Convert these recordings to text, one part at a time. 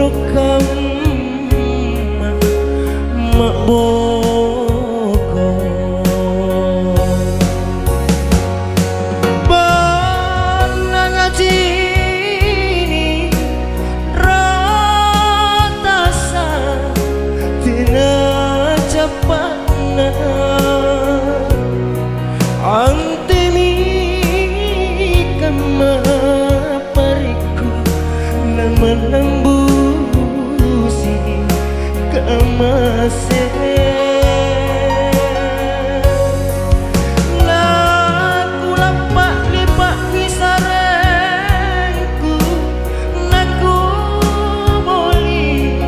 rekam mak boko bana ngaji ni ratasa tina capana antemi kama pariku menembusi kemase laku lapak lipak kisarenku naku boli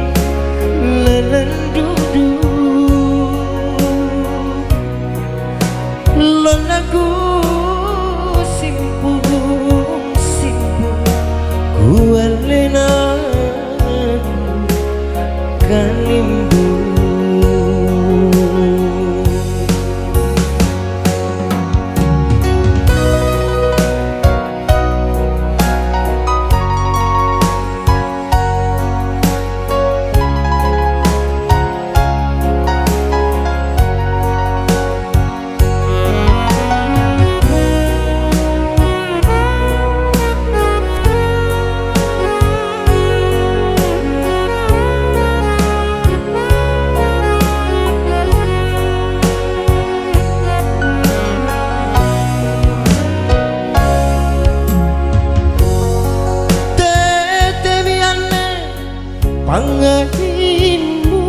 lelendudu lonaku simpung kualena kalimbu pangahinmu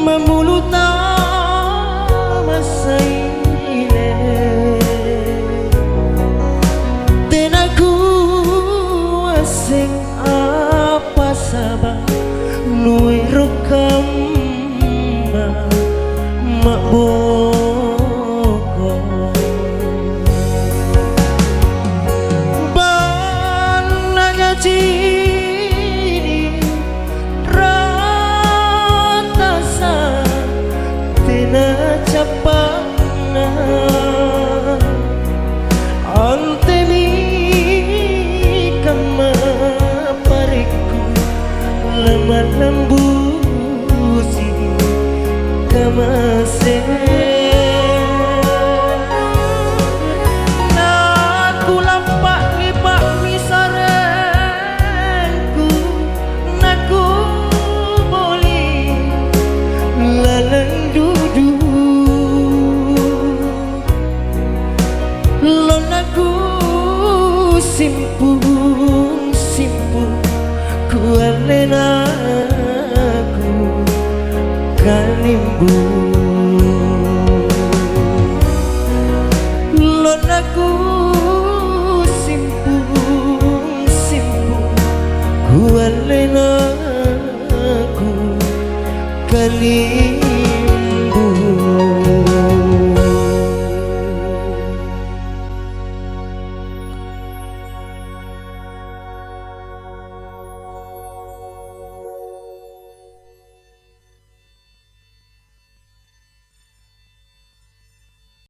memulut nama saile tenaku asing apa sabah nuwe rekam mak boko bana ngaji capana antemi kama pariku lemah lembusi kemase naku lampak lipak misarenku naku boli lelendu lonaku simpung kualenaku kalimbu lonaku simpung kualenaku kalimbu